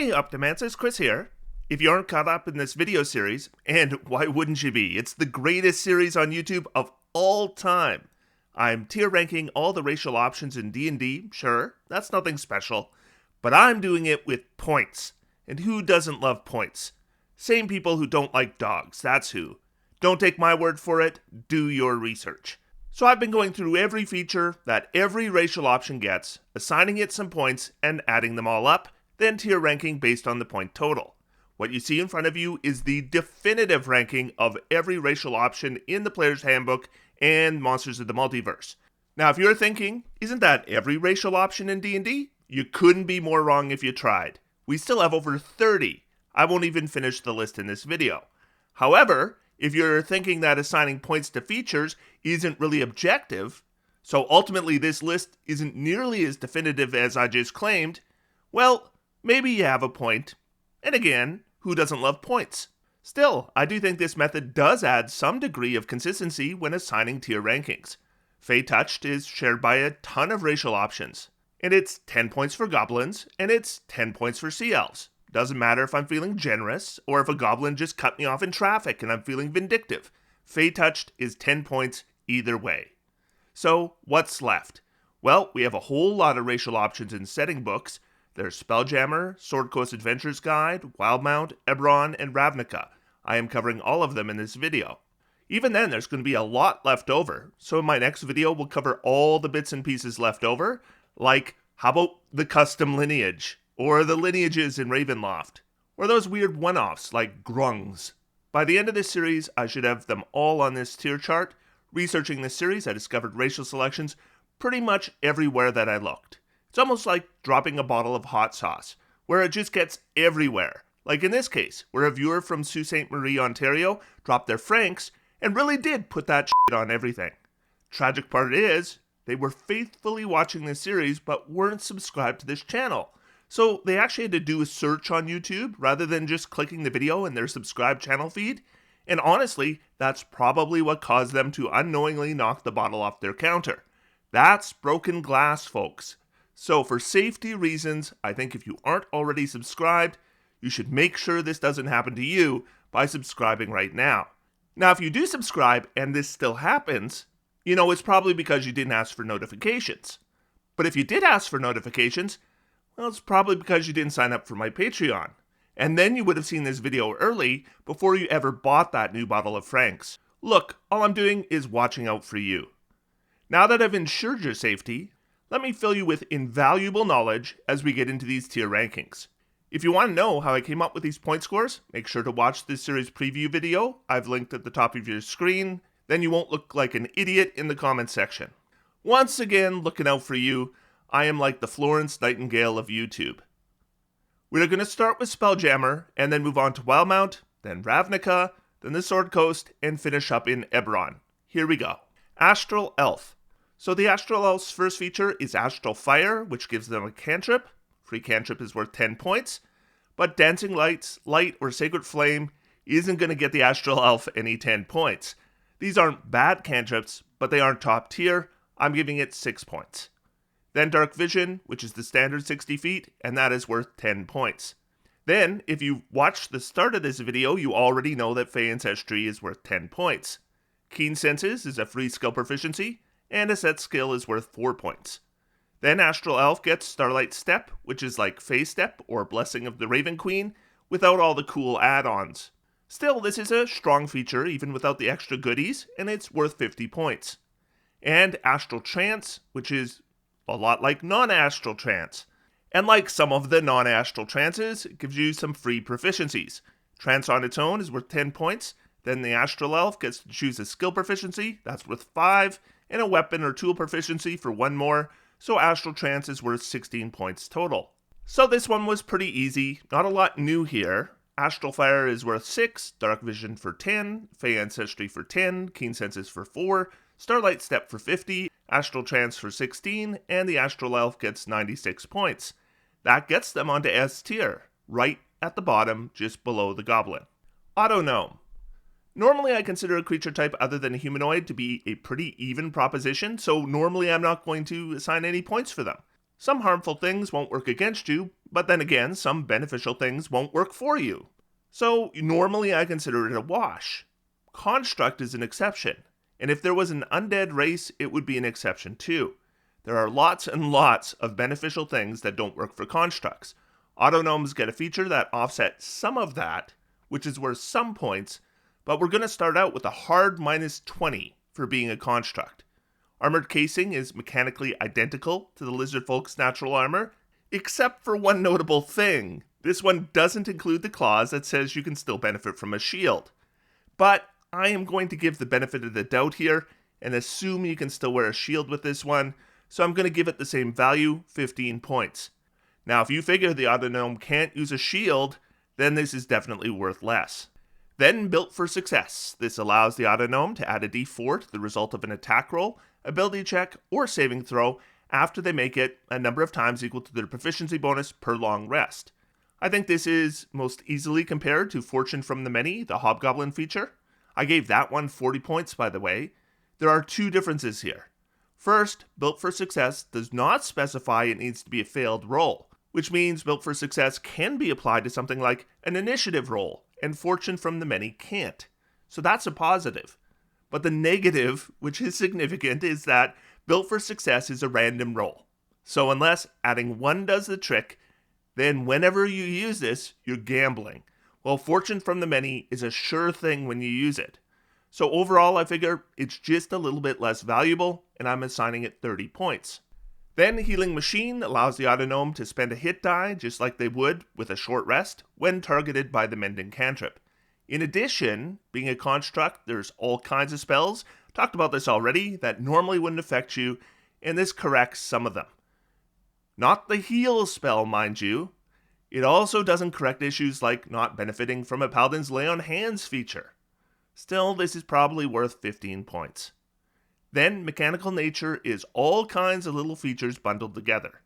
Hey Optimances, Chris here. If you aren't caught up in this video series, and why wouldn't you be? It's the greatest series on YouTube of all time. I'm tier ranking all the racial options in D&D, sure, that's nothing special, but I'm doing it with points. And who doesn't love points? Same people who don't like dogs, that's who. Don't take my word for it, do your research. So I've been going through every feature that every racial option gets, assigning it some points and adding them all up, then tier ranking based on the point total. What you see in front of you is the definitive ranking of every racial option in the Player's Handbook and Monsters of the Multiverse. Now if you're thinking, isn't that every racial option in D&D? You couldn't be more wrong if you tried. We still have over 30. I won't even finish the list in this video. However, if you're thinking that assigning points to features isn't really objective, so ultimately this list isn't nearly as definitive as I just claimed, well, maybe you have a point. And again, who doesn't love points? Still, I do think this method does add some degree of consistency when assigning tier rankings. Fey Touched is shared by a ton of racial options, and it's 10 points for goblins, and it's 10 points for sea elves. Doesn't matter if I'm feeling generous, or if a goblin just cut me off in traffic and I'm feeling vindictive. Fey Touched is 10 points either way. So, what's left? Well, we have a whole lot of racial options in setting books. There's Spelljammer, Sword Coast Adventures Guide, Wildmount, Eberron, and Ravnica. I am covering all of them in this video. Even then, there's going to be a lot left over, so in my next video we'll cover all the bits and pieces left over, like, how about the custom lineage, or the lineages in Ravenloft, or those weird one-offs like grungs. By the end of this series, I should have them all on this tier chart. Researching this series, I discovered racial selections pretty much everywhere that I looked. It's almost like dropping a bottle of hot sauce, where it just gets everywhere. Like in this case, where a viewer from Sault Ste. Marie, Ontario dropped their franks and really did put that shit on everything. Tragic part is, they were faithfully watching this series but weren't subscribed to this channel. So they actually had to do a search on YouTube rather than just clicking the video in their subscribed channel feed. And honestly, that's probably what caused them to unknowingly knock the bottle off their counter. That's broken glass, folks. So for safety reasons, I think if you aren't already subscribed, you should make sure this doesn't happen to you by subscribing right now. Now, if you do subscribe and this still happens, you know it's probably because you didn't ask for notifications. But if you did ask for notifications, well, it's probably because you didn't sign up for my Patreon. And then you would have seen this video early before you ever bought that new bottle of franks. Look, all I'm doing is watching out for you. Now that I've ensured your safety, let me fill you with invaluable knowledge as we get into these tier rankings. If you want to know how I came up with these point scores, make sure to watch this series preview video I've linked at the top of your screen, then you won't look like an idiot in the comments section. Once again, looking out for you, I am like the Florence Nightingale of YouTube. We're going to start with Spelljammer, and then move on to Wildmount, then Ravnica, then the Sword Coast, and finish up in Eberron. Here we go. Astral Elf. So the Astral Elf's first feature is Astral Fire, which gives them a cantrip. Free cantrip is worth 10 points. But Dancing Lights, Light, or Sacred Flame isn't going to get the Astral Elf any 10 points. These aren't bad cantrips, but they aren't top tier. I'm giving it 6 points. Then darkvision, which is the standard 60 feet, and that is worth 10 points. Then, if you watched the start of this video, you already know that Fey Ancestry is worth 10 points. Keen Senses is a free skill proficiency, and a set skill is worth 4 points. Then Astral Elf gets Starlight Step, which is like Fey Step or Blessing of the Raven Queen, without all the cool add-ons. Still, this is a strong feature even without the extra goodies, and it's worth 50 points. And Astral Trance, which is a lot like non-Astral Trance. And like some of the non-Astral Trances, it gives you some free proficiencies. Trance on its own is worth 10 points, then the Astral Elf gets to choose a skill proficiency, that's worth 5, and a weapon or tool proficiency for 1 more, so Astral Trance is worth 16 points total. So this one was pretty easy, not a lot new here. Astral Fire is worth 6, Darkvision for 10, Fey Ancestry for 10, Keen Senses for 4, Starlight Step for 50, Astral Trance for 16, and the Astral Elf gets 96 points. That gets them onto S tier, right at the bottom, just below the Goblin. Autognome. Normally I consider a creature type other than a humanoid to be a pretty even proposition, so normally I'm not going to assign any points for them. Some harmful things won't work against you, but then again, some beneficial things won't work for you. So normally I consider it a wash. Construct is an exception, and if there was an undead race, it would be an exception too. There are lots and lots of beneficial things that don't work for constructs. Autognomes get a feature that offsets some of that, which is worth some points, but we're going to start out with a hard minus 20 for being a construct. Armored casing is mechanically identical to the lizard folk's natural armor, except for one notable thing. This one doesn't include the clause that says you can still benefit from a shield. But I am going to give the benefit of the doubt here and assume you can still wear a shield with this one, so I'm going to give it the same value, 15 points. Now, if you figure the Autognome can't use a shield, then this is definitely worth less. Then, Built for Success. This allows the Autognome to add a d4 to the result of an attack roll, ability check, or saving throw after they make it a number of times equal to their proficiency bonus per long rest. I think this is most easily compared to Fortune from the Many, the Hobgoblin feature. I gave that one 40 points, by the way. There are two differences here. First, Built for Success does not specify it needs to be a failed roll, which means Built for Success can be applied to something like an initiative roll, and Fortune from the Many can't. So that's a positive. But the negative, which is significant, is that Built for Success is a random roll. So unless adding 1 does the trick, then whenever you use this, you're gambling. Well, Fortune from the Many is a sure thing when you use it. So overall, I figure it's just a little bit less valuable, and I'm assigning it 30 points. Then Healing Machine allows the Autognome to spend a hit die, just like they would with a short rest, when targeted by the Mending Cantrip. In addition, being a construct, there's all kinds of spells, talked about this already, that normally wouldn't affect you, and this corrects some of them. Not the heal spell, mind you. It also doesn't correct issues like not benefiting from a Paladin's Lay on Hands feature. Still, this is probably worth 15 points. Then, Mechanical Nature is all kinds of little features bundled together.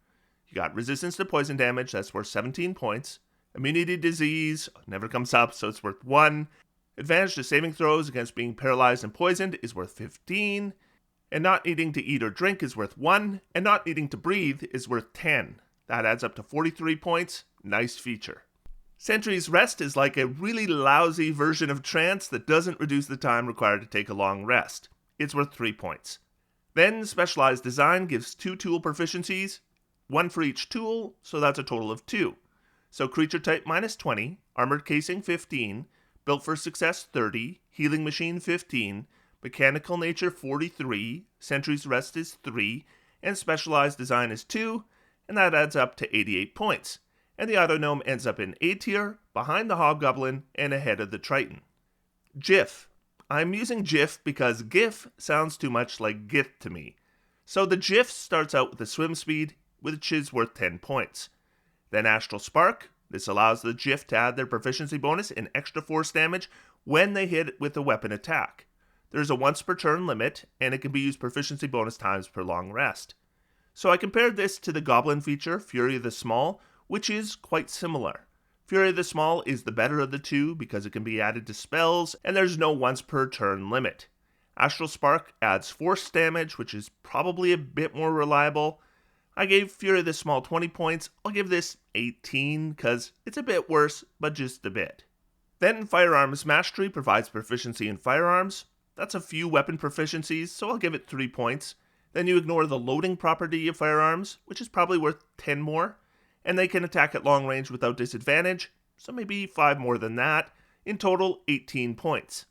You got Resistance to Poison Damage, that's worth 17 points. Immunity to Disease never comes up, so it's worth 1. Advantage to saving throws against being paralyzed and poisoned is worth 15. And not needing to eat or drink is worth 1. And not needing to breathe is worth 10. That adds up to 43 points. Nice feature. Sentry's Rest is like a really lousy version of Trance that doesn't reduce the time required to take a long rest. It's worth 3 points. Then Specialized Design gives 2 tool proficiencies, 1 for each tool, so that's a total of 2. So Creature Type minus 20, Armored Casing 15, Built for Success 30, Healing Machine 15, Mechanical Nature 43, Sentry's Rest is 3, and Specialized Design is 2, and that adds up to 88 points. And the Autognome ends up in A tier, behind the Hobgoblin, and ahead of the Triton. Giff. I'm using Giff because Giff sounds too much like Giff to me. So the Giff starts out with a swim speed, which is worth 10 points. Then Astral Spark. This allows the Giff to add their proficiency bonus in extra force damage when they hit with a weapon attack. There's a once per turn limit, and it can be used proficiency bonus times per long rest. So I compared this to the Goblin feature, Fury of the Small, which is quite similar. Fury of the Small is the better of the two because it can be added to spells, and there's no once per turn limit. Astral Spark adds force damage, which is probably a bit more reliable. I gave Fury of the Small 20 points. I'll give this 18 because it's a bit worse, but just a bit. Then Firearms Mastery provides proficiency in firearms. That's a few weapon proficiencies, so I'll give it 3 points. Then you ignore the loading property of firearms, which is probably worth 10 more. And they can attack at long range without disadvantage, so maybe 5 more than that. In total, 18 points.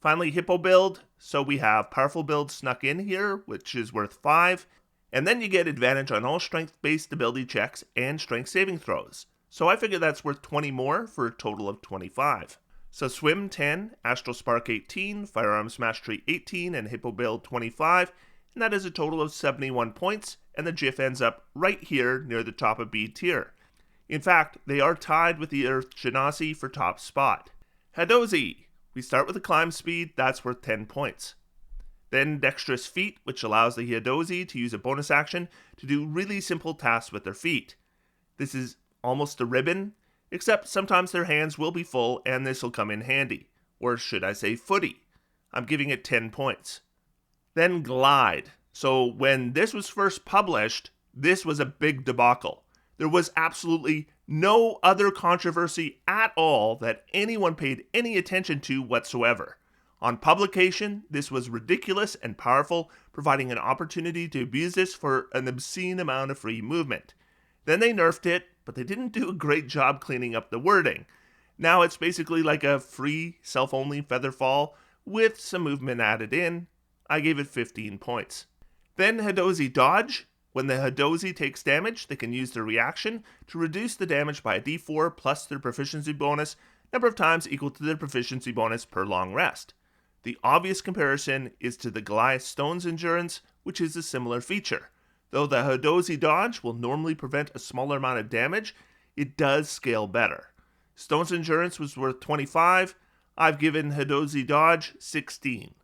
Finally, Hippo build. So we have Powerful build snuck in here, which is worth 5. And then you get advantage on all strength-based ability checks and strength saving throws. So I figure that's worth 20 more for a total of 25. So Swim 10, Astral Spark 18, Firearms Mastery 18, and Hippo build 25. And that is a total of 71 points, and the Giff ends up right here near the top of B tier. In fact, they are tied with the Earth Genasi for top spot. Hadozee. We start with a climb speed, that's worth 10 points. Then Dexterous Feet, which allows the Hadozee to use a bonus action to do really simple tasks with their feet. This is almost a ribbon, except sometimes their hands will be full and this will come in handy. Or should I say footy. I'm giving it 10 points. Then Glide. So when this was first published, this was a big debacle. There was absolutely no other controversy at all that anyone paid any attention to whatsoever. On publication, this was ridiculous and powerful, providing an opportunity to abuse this for an obscene amount of free movement. Then they nerfed it, but they didn't do a great job cleaning up the wording. Now it's basically like a free, self-only Featherfall with some movement added in. I gave it 15 points. Then Hadozee Dodge. When the Hadozee takes damage, they can use their reaction to reduce the damage by a d4 plus their proficiency bonus, number of times equal to their proficiency bonus per long rest. The obvious comparison is to the Goliath Stone's Endurance, which is a similar feature. Though the Hadozee Dodge will normally prevent a smaller amount of damage, it does scale better. Stone's Endurance was worth 25, I've given Hadozee Dodge 16.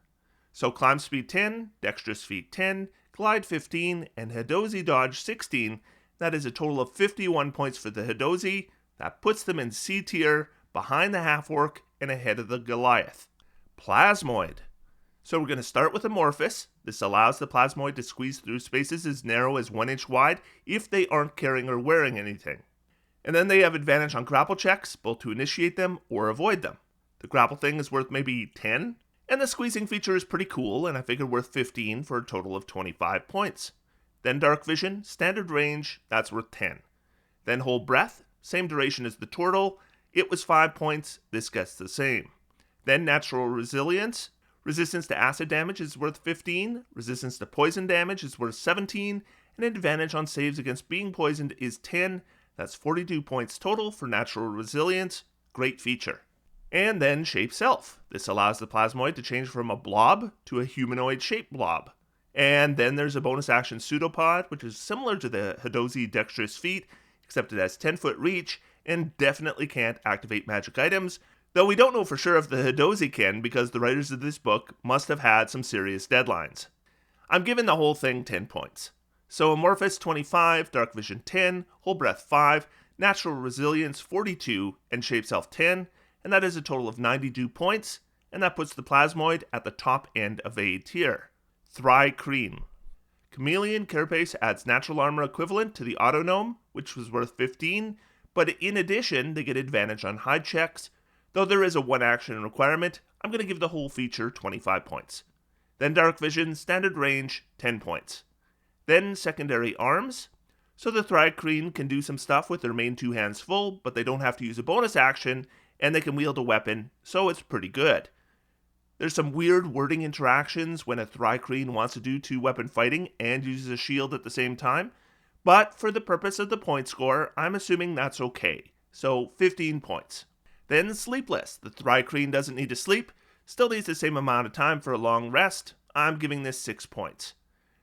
So Climb Speed 10, Dexterous Feat 10, Glide 15, and Hadozee Dodge 16, that is a total of 51 points for the Hadozee. That puts them in C tier, behind the Half-Orc, and ahead of the Goliath. Plasmoid. So we're going to start with Amorphous. This allows the Plasmoid to squeeze through spaces as narrow as 1 inch wide if they aren't carrying or wearing anything. And then they have advantage on grapple checks, both to initiate them or avoid them. The grapple thing is worth maybe 10, and the squeezing feature is pretty cool, and I figure worth 15 for a total of 25 points. Then Darkvision, standard range, that's worth 10. Then Hold Breath, same duration as the Turtle, it was 5 points, this gets the same. Then Natural Resilience, resistance to acid damage is worth 15, resistance to poison damage is worth 17, and advantage on saves against being poisoned is 10, that's 42 points total for Natural Resilience, great feature. And then Shape Self. This allows the Plasmoid to change from a blob to a humanoid-shaped blob. And then there's a bonus action Pseudopod, which is similar to the Hadozee Dexterous Feat, except it has 10-foot reach and definitely can't activate magic items, though we don't know for sure if the Hadozee can because the writers of this book must have had some serious deadlines. I'm giving the whole thing 10 points. So Amorphous 25, Darkvision 10, Hold Breath 5, Natural Resilience 42, and Shape Self 10, and that is a total of 92 points, and that puts the Plasmoid at the top end of A tier. Thri-Kreen. Chameleon Carapace adds natural armor equivalent to the Autognome, which was worth 15, but in addition they get advantage on hide checks. Though there is a 1 action requirement, I'm going to give the whole feature 25 points. Then Darkvision, standard range, 10 points. Then Secondary Arms. So the Thri-Kreen can do some stuff with their main 2 hands full, but they don't have to use a bonus action, and they can wield a weapon, so it's pretty good. There's some weird wording interactions when a Thri-Kreen wants to do 2-weapon fighting and uses a shield at the same time, but for the purpose of the point score, I'm assuming that's okay, so 15 points. Then Sleepless. The Thri-Kreen doesn't need to sleep, still needs the same amount of time for a long rest. I'm giving this 6 points.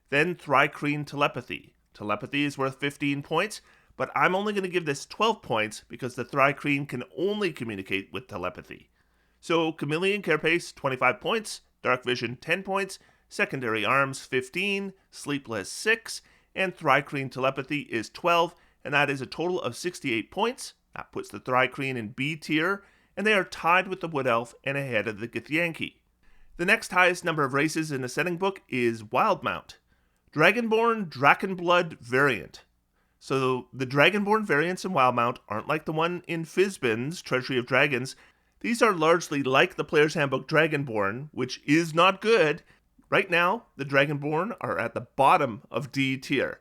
Then Thri-Kreen Telepathy. Telepathy is worth 15 points, but I'm only going to give this 12 points because the Thri-Kreen can only communicate with telepathy. So Chameleon Carapace 25 points, Darkvision 10 points, Secondary Arms 15, Sleepless 6, and Thri-Kreen Telepathy is 12, and that is a total of 68 points. That puts the Thri-Kreen in B tier, and they are tied with the Wood Elf and ahead of the Githyanki. The next highest number of races in the setting book is Wildmount. Dragonborn Draconblood variant. So the Dragonborn variants in Wildmount aren't like the one in Fizban's Treasury of Dragons. These are largely like the Player's Handbook Dragonborn, which is not good. Right now, the Dragonborn are at the bottom of D tier,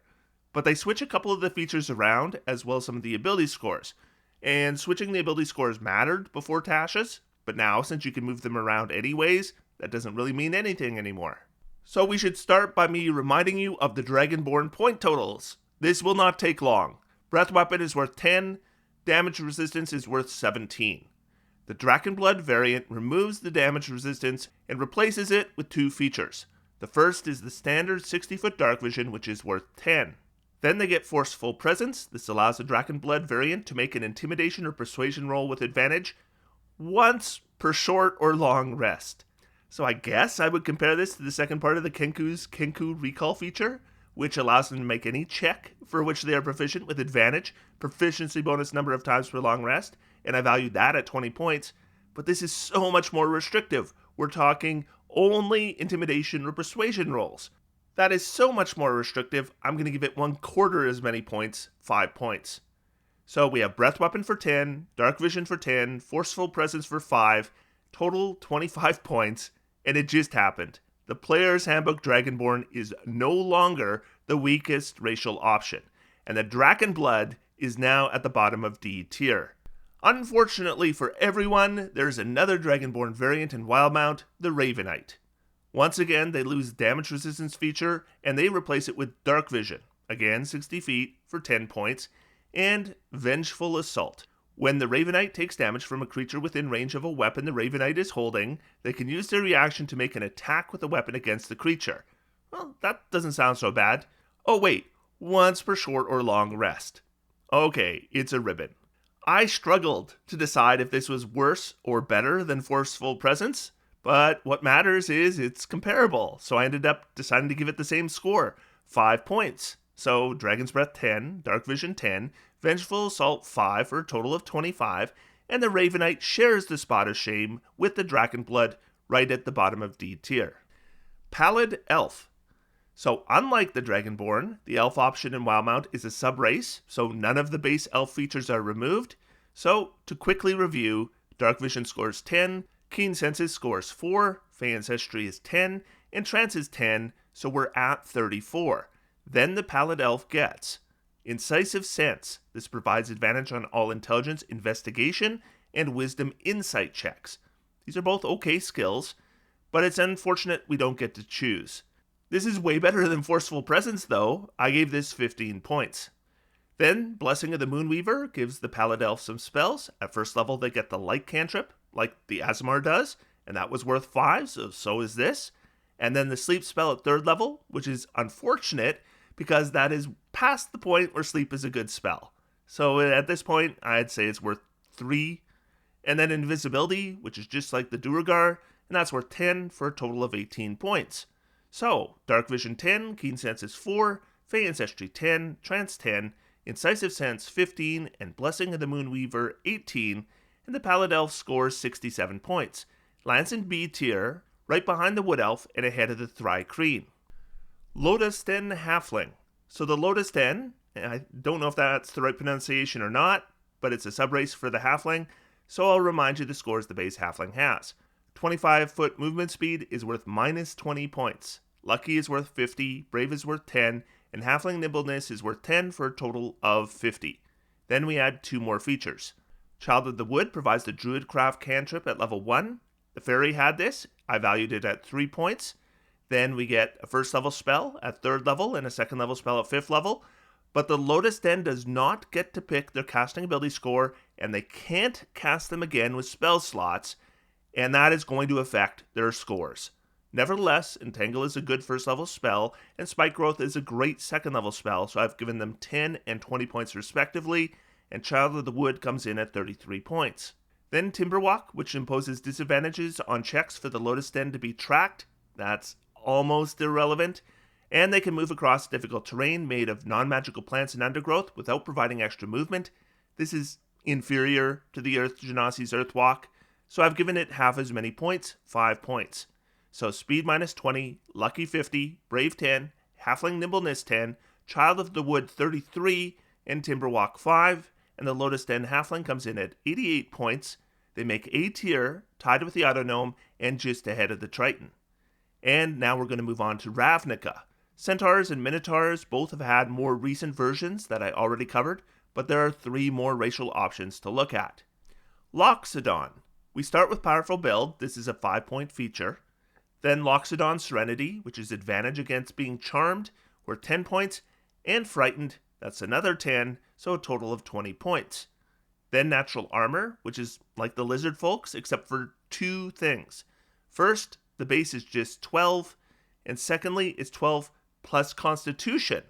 but they switch a couple of the features around as well as some of the ability scores. And switching the ability scores mattered before Tasha's, but now since you can move them around anyways, that doesn't really mean anything anymore. So we should start by me reminding you of the Dragonborn point totals. This will not take long. Breath Weapon is worth 10, Damage Resistance is worth 17. The Draconblood variant removes the damage resistance and replaces it with 2 features. The first is the standard 60-foot Darkvision, which is worth 10. Then they get Forceful Presence. This allows the Draconblood variant to make an Intimidation or Persuasion roll with advantage once per short or long rest. So I guess I would compare this to the second part of the Kenku's Kenku Recall feature, which allows them to make any check for which they are proficient with advantage, proficiency bonus number of times per long rest, and I valued that at 20 points. But this is so much more restrictive. We're talking only Intimidation or Persuasion rolls. That is so much more restrictive, I'm going to give it 1/4 as many points, 5 points. So we have Breath Weapon for 10, Dark Vision for 10, Forceful Presence for 5, total 25 points, and it just happened. The Player's Handbook Dragonborn is no longer the weakest racial option, and the Draconblood is now at the bottom of D tier. Unfortunately for everyone, there's another Dragonborn variant in Wildmount, the Ravenite. Once again, they lose damage resistance feature, and they replace it with Dark Vision, again 60 feet for 10 points, and Vengeful Assault. When the Ravenite takes damage from a creature within range of a weapon the Ravenite is holding, they can use their reaction to make an attack with the weapon against the creature. Well, that doesn't sound so bad. Oh wait, once per short or long rest. Okay, it's a ribbon. I struggled to decide if this was worse or better than Forceful Presence, but what matters is it's comparable, so I ended up deciding to give it the same score, 5 points. So Dragon's Breath 10, Dark Vision 10, Vengeful Assault 5 for a total of 25, and the Ravenite shares the spot of shame with the Draconblood right at the bottom of D tier. Pallid Elf. So unlike the Dragonborn, the Elf option in Wildmount is a sub-race, so none of the base Elf features are removed. So to quickly review, Dark Vision scores 10, Keen Senses scores 4, Fey Ancestry is 10, and Trance is 10, so we're at 34. Then the Pallid Elf gets Incisive Sense. This provides advantage on all intelligence, investigation, and wisdom insight checks. These are both okay skills, but it's unfortunate we don't get to choose. This is way better than Forceful Presence, though. I gave this 15 points. Then, Blessing of the Moonweaver gives the Pallid Elf some spells. At first level, they get the Light Cantrip, like the Aasimar does, and that was worth 5, so is this. And then the Sleep spell at 3rd level, which is unfortunate, because that is past the point where sleep is a good spell. So at this point, I'd say it's worth 3. And then Invisibility, which is just like the Duergar, and that's worth 10 for a total of 18 points. So, Dark Vision 10, Keen Senses 4, Fey Ancestry 10, Trance 10, Incisive Sense 15, and Blessing of the Moonweaver 18, and the Pallid Elf scores 67 points. Lands in B tier, right behind the Wood Elf and ahead of the Thri-Kreen. Lotusden Halfling. So the Lotusden, I don't know if that's the right pronunciation or not, but it's a subrace for the Halfling, so I'll remind you the scores the base Halfling has. 25-foot movement speed is worth minus 20 points. Lucky is worth 50, Brave is worth 10, and Halfling Nimbleness is worth 10 for a total of 50. Then we add 2 more features. Child of the Wood provides the Druidcraft cantrip at level 1. The Fairy had this, I valued it at 3 points. Then we get a 1st level spell at 3rd level and a 2nd level spell at 5th level. But the Lotusden does not get to pick their casting ability score, and they can't cast them again with spell slots, and that is going to affect their scores. Nevertheless, Entangle is a good 1st level spell, and Spike Growth is a great 2nd level spell, so I've given them 10 and 20 points respectively, and Child of the Wood comes in at 33 points. Then Timberwalk, which imposes disadvantages on checks for the Lotusden to be tracked. That's almost irrelevant. And they can move across difficult terrain made of non-magical plants and undergrowth without providing extra movement. This is inferior to the Earth Genassi's Earthwalk, so I've given it half as many points, 5 points. So Speed minus 20, Lucky 50, Brave 10, Halfling Nimbleness 10, Child of the Wood 33, and Timberwalk 5, and the Lotusden Halfling comes in at 88 points. They make A tier, tied with the Autognome, and just ahead of the Triton. And now we're going to move on to Ravnica. Centaurs and Minotaurs both have had more recent versions that I already covered, but there are 3 more racial options to look at. Loxodon. We start with Powerful Build. This is a 5-point feature. Then Loxodon Serenity, which is advantage against being charmed, worth 10 points, and Frightened, that's another 10, so a total of 20 points. Then Natural Armor, which is like the Lizard Folks, except for 2 things. First, the base is just 12, and secondly, it's 12 plus Constitution,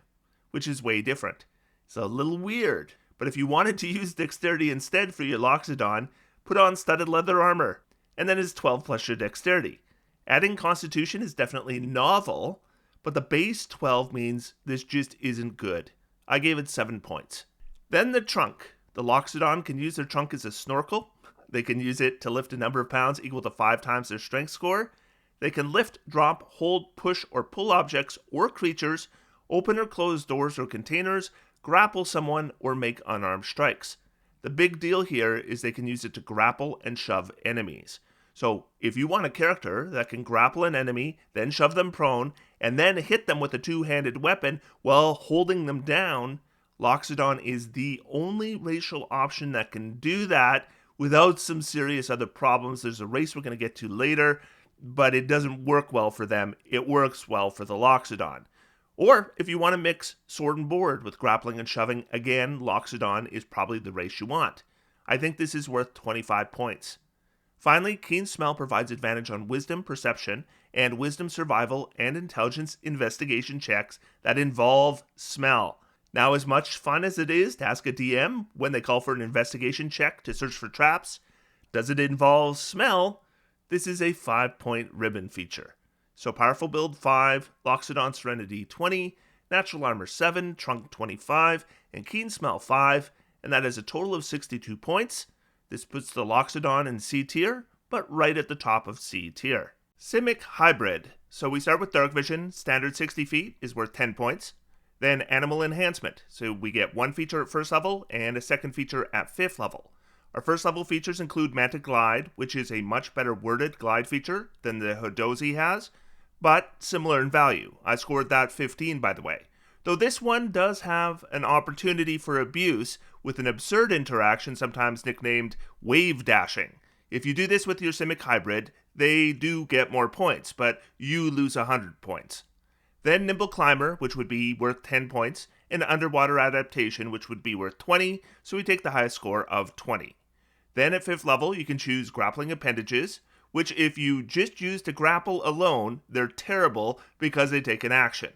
which is way different. It's a little weird, but if you wanted to use Dexterity instead for your Loxodon, put on Studded Leather Armor, and then it's 12 plus your Dexterity. Adding Constitution is definitely novel, but the base 12 means this just isn't good. I gave it 7 points. Then the Trunk. The Loxodon can use their trunk as a snorkel. They can use it to lift a number of pounds equal to 5 times their strength score. They can lift, drop, hold, push, or pull objects or creatures, open or close doors or containers, grapple someone, or make unarmed strikes. The big deal here is they can use it to grapple and shove enemies. So if you want a character that can grapple an enemy, then shove them prone, and then hit them with a two-handed weapon while holding them down, Loxodon is the only racial option that can do that without some serious other problems. There's a race we're going to get to later, but it doesn't work well for them. It works well for the Loxodon. Or if you want to mix sword and board with grappling and shoving, again, Loxodon is probably the race you want. I think this is worth 25 points. Finally, Keen Smell provides advantage on Wisdom Perception and Wisdom Survival and Intelligence Investigation checks that involve smell. Now, as much fun as it is to ask a DM when they call for an investigation check to search for traps, does it involve smell? This is a 5-point ribbon feature. So Powerful Build 5, Loxodon Serenity 20, Natural Armor 7, Trunk 25, and Keen Smell 5, and that is a total of 62 points. This puts the Loxodon in C tier, but right at the top of C tier. Simic Hybrid. So we start with Darkvision, standard 60 feet is worth 10 points. Then Animal Enhancement. So we get one feature at first level and a second feature at 5th level. Our first level features include Mantic Glide, which is a much better worded glide feature than the Hadozee has, but similar in value. I scored that 15, by the way. Though this one does have an opportunity for abuse with an absurd interaction sometimes nicknamed wave dashing. If you do this with your Simic Hybrid, they do get more points, but you lose 100 points. Then Nimble Climber, which would be worth 10 points, and Underwater Adaptation, which would be worth 20, so we take the highest score of 20. Then at 5th level, you can choose Grappling Appendages, which if you just use to grapple alone, they're terrible because they take an action.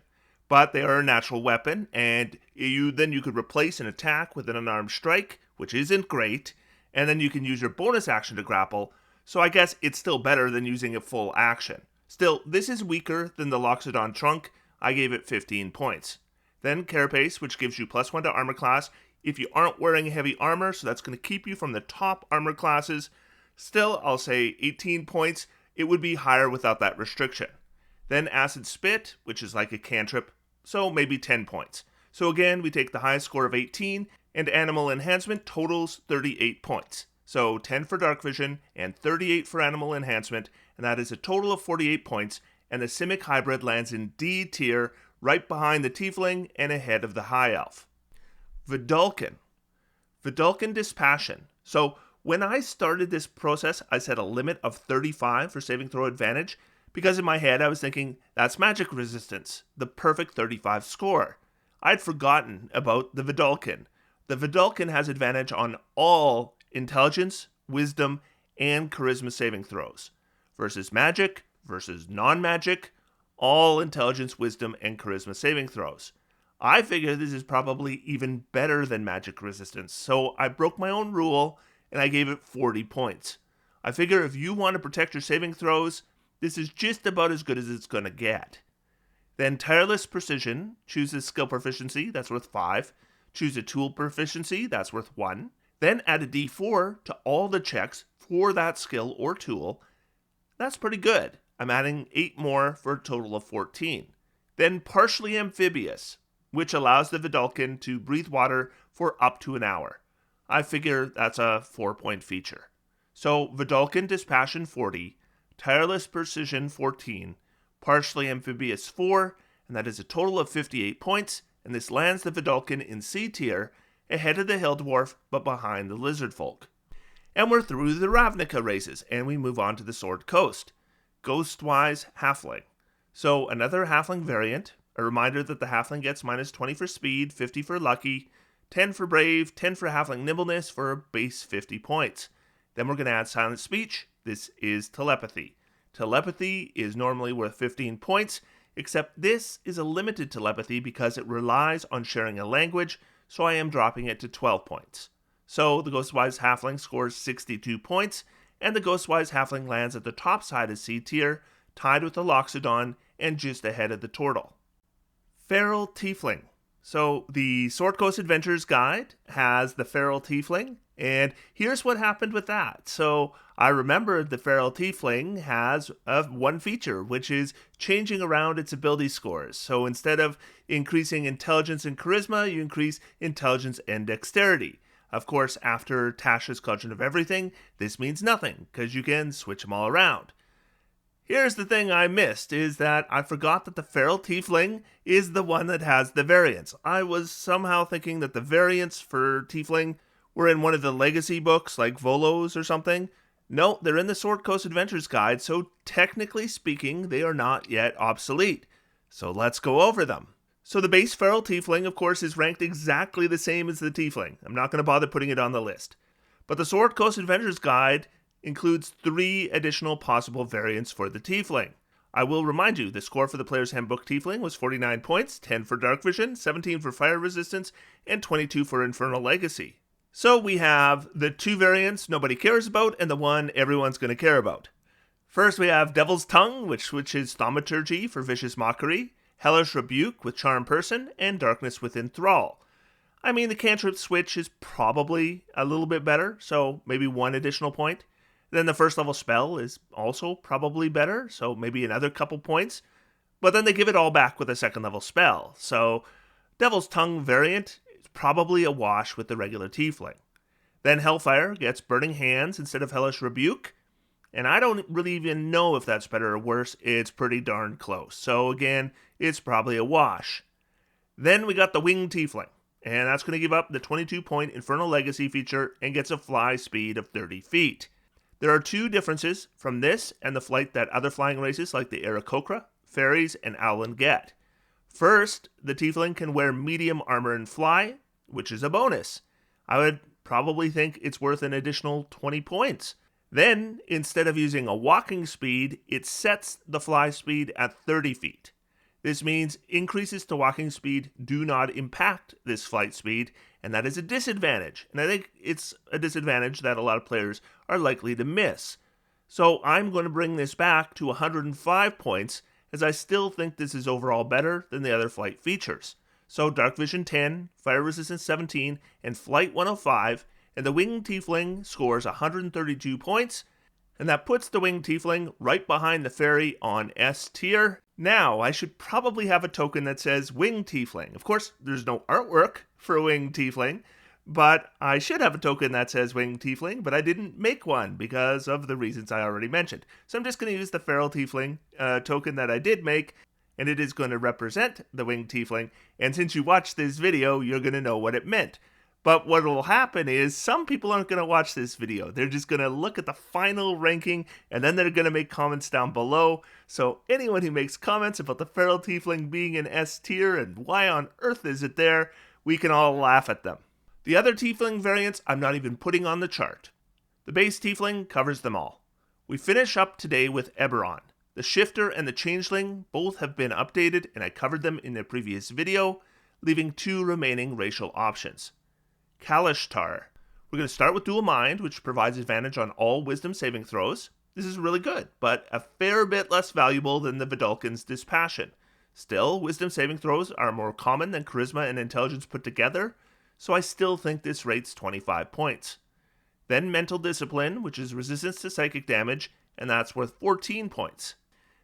But they are a natural weapon, and you could replace an attack with an unarmed strike, which isn't great, and then you can use your bonus action to grapple, so I guess it's still better than using a full action. Still, this is weaker than the Loxodon Trunk. I gave it 15 points. Then Carapace, which gives you +1 to armor class if you aren't wearing heavy armor, so that's going to keep you from the top armor classes. Still, I'll say 18 points. It would be higher without that restriction. Then Acid Spit, which is like a cantrip, so maybe 10 points. So again, we take the highest score of 18, and Animal Enhancement totals 38 points. So 10 for Darkvision and 38 for Animal Enhancement, and that is a total of 48 points, and the Simic Hybrid lands in D tier, right behind the Tiefling and ahead of the High Elf. Vedalken. Vedalken Dispassion. So when I started this process, I set a limit of 35 for saving throw advantage, because in my head I was thinking, that's magic resistance, the perfect 35 score. I'd forgotten about the Vedalken. The Vedalken has advantage on all intelligence, wisdom, and charisma saving throws. Versus magic, versus non-magic, all intelligence, wisdom, and charisma saving throws. I figure this is probably even better than magic resistance, so I broke my own rule and I gave it 40 points. I figure if you want to protect your saving throws, this is just about as good as it's going to get. Then Tireless Precision chooses skill proficiency, that's worth 5. Choose a tool proficiency, that's worth 1. Then add a d4 to all the checks for that skill or tool. That's pretty good. I'm adding 8 more for a total of 14. Then Partially Amphibious, which allows the Vedalken to breathe water for up to an hour. I figure that's a 4-point feature. So Vedalken Dispassion 40, Tireless Precision 14, Partially Amphibious 4, and that is a total of 58 points, and this lands the Vedalken in C tier, ahead of the Hill Dwarf, but behind the Lizard Folk. And we're through the Ravnica races, and we move on to the Sword Coast. Ghostwise Halfling. So another Halfling variant. A reminder that the Halfling gets -20 for speed, 50 for lucky, 10 for brave, 10 for Halfling nimbleness for a base 50 points. Then we're going to add silent speech. This is telepathy. Telepathy is normally worth 15 points, except this is a limited telepathy because it relies on sharing a language, so I am dropping it to 12 points. So the Ghostwise Halfling scores 62 points, and the Ghostwise Halfling lands at the top side of C tier, tied with the Loxodon and just ahead of the Turtle. Feral Tiefling. So the Sword Coast Adventures Guide has the Feral Tiefling, and here's what happened with that. So I remembered the Feral Tiefling has one feature, which is changing around its ability scores. So instead of increasing intelligence and charisma, you increase intelligence and dexterity. Of course, after Tasha's Cauldron of Everything, this means nothing, because you can switch them all around. Here's the thing I missed, is that I forgot that the Feral Tiefling is the one that has the variants. I was somehow thinking that the variants for Tiefling were in one of the legacy books, like Volo's or something. No, they're in the Sword Coast Adventures Guide, so technically speaking, they are not yet obsolete. So let's go over them. So the base Feral Tiefling, of course, is ranked exactly the same as the Tiefling. I'm not going to bother putting it on the list. But the Sword Coast Adventures Guide includes 3 additional possible variants for the Tiefling. I will remind you, the score for the Player's Handbook Tiefling was 49 points, 10 for darkvision, 17 for fire resistance, and 22 for infernal legacy. So we have the 2 variants nobody cares about, and the one everyone's going to care about. First we have Devil's Tongue, which switches Thaumaturgy for Vicious Mockery, Hellish Rebuke with Charm Person, and Darkness with Enthrall. I mean, the cantrip switch is probably a little bit better, so maybe 1 additional point. Then the first level spell is also probably better, so maybe another couple points. But then they give it all back with a second level spell, so Devil's Tongue variant is probably a wash with the regular Tiefling. Then Hellfire gets Burning Hands instead of Hellish Rebuke, and I don't really even know if that's better or worse. It's pretty darn close, so again, it's probably a wash. Then we got the Winged Tiefling, and that's going to give up the 22-point Infernal Legacy feature and gets a fly speed of 30 feet. There are 2 differences from this and the flight that other flying races like the aarakocra, fairies, and owlin get. First, the Tiefling can wear medium armor and fly, which is a bonus. I would probably think it's worth an additional 20 points. Then, instead of using a walking speed, it sets the fly speed at 30 feet. This means increases to walking speed do not impact this flight speed, and that is a disadvantage. And I think it's a disadvantage that a lot of players are likely to miss. So I'm going to bring this back to 105 points, as I still think this is overall better than the other flight features. So darkvision 10, fire resistance 17, and flight 105, and the Winged Tiefling scores 132 points, and that puts the Winged Tiefling right behind the fairy on S tier. Now, I should probably have a token that says Winged Tiefling. Of course, there's no artwork for Winged Tiefling, but I should have a token that says Winged Tiefling, but I didn't make one because of the reasons I already mentioned. So I'm just going to use the Feral Tiefling token that I did make, and it is going to represent the Winged Tiefling, and since you watched this video, you're going to know what it meant. But what will happen is some people aren't going to watch this video. They're just going to look at the final ranking, and then they're going to make comments down below. So anyone who makes comments about the Feral Tiefling being in S tier and why on earth is it there, we can all laugh at them. The other Tiefling variants I'm not even putting on the chart. The base Tiefling covers them all. We finish up today with Eberron. The Shifter and the Changeling both have been updated, and I covered them in a previous video, leaving 2 remaining racial options. Kalashtar. We're going to start with Dual Mind, which provides advantage on all wisdom saving throws. This is really good, but a fair bit less valuable than the Vedalken's Dispassion. Still, wisdom saving throws are more common than charisma and intelligence put together, so I still think this rates 25 points. Then Mental Discipline, which is resistance to psychic damage, and that's worth 14 points.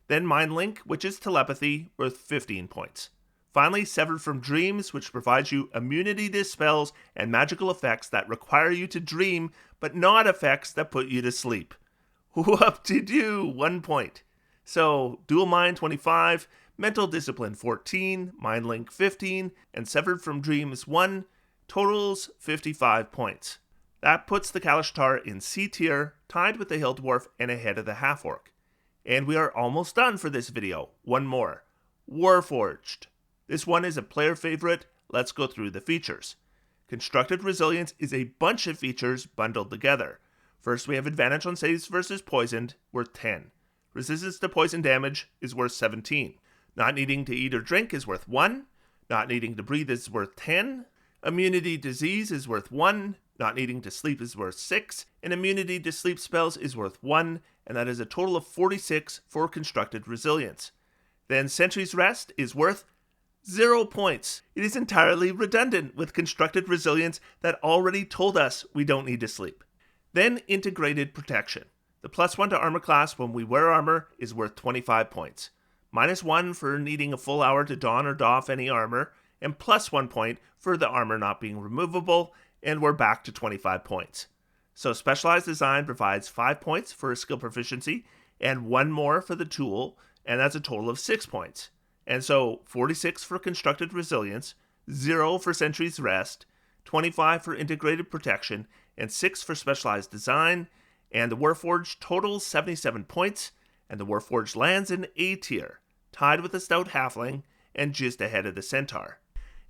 Then Mind Link, which is telepathy, worth 15 points. Finally, Severed from Dreams, which provides you immunity to spells and magical effects that require you to dream, but not effects that put you to sleep. Whoop-de-doo, 1 point. So, Dual Mind 25, Mental Discipline 14, Mind Link 15, and Severed from Dreams 1, totals 55 points. That puts the Kalashtar in C tier, tied with the Hill Dwarf and ahead of the Half-Orc. And we are almost done for this video. One more. Warforged. This one is a player favorite. Let's go through the features. Constructed Resilience is a bunch of features bundled together. First, we have advantage on saves versus poisoned, worth 10. Resistance to poison damage is worth 17. Not needing to eat or drink is worth 1. Not needing to breathe is worth 10. Immunity disease is worth 1. Not needing to sleep is worth 6. And immunity to sleep spells is worth 1. And that is a total of 46 for Constructed Resilience. Then Sentry's Rest is worth 0 points. It is entirely redundant with constructed resilience that already told us we don't need to sleep. Then integrated protection. The +1 to armor class when we wear armor is worth 25 points. -1 for needing a full hour to don or doff any armor, and +1 point for the armor not being removable, and we're back to 25 points. So Specialized Design provides 5 points for a skill proficiency, and 1 more for the tool, and that's a total of 6 points. And so 46 for Constructed Resilience, 0 for Sentry's Rest, 25 for Integrated Protection, and 6 for Specialized Design, and the Warforged totals 77 points, and the Warforged lands in A tier, tied with the Stout Halfling, and just ahead of the Centaur.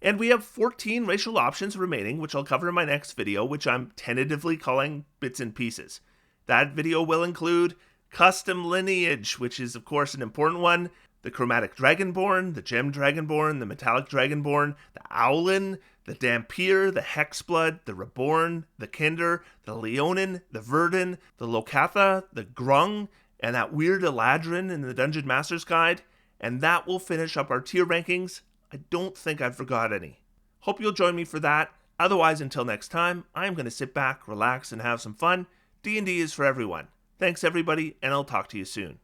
And we have 14 racial options remaining, which I'll cover in my next video, which I'm tentatively calling Bits and Pieces. That video will include custom lineage, which is of course an important one, the Chromatic Dragonborn, the Gem Dragonborn, the Metallic Dragonborn, the Owlin, the Dhampir, the Hexblood, the Reborn, the Kinder, the Leonin, the Verdin, the Lokatha, the Grung, and that weird Eladrin in the Dungeon Master's Guide, and that will finish up our tier rankings. I don't think I forgot any. Hope you'll join me for that. Otherwise, until next time, I'm going to sit back, relax, and have some fun. D&D is for everyone. Thanks everybody, and I'll talk to you soon.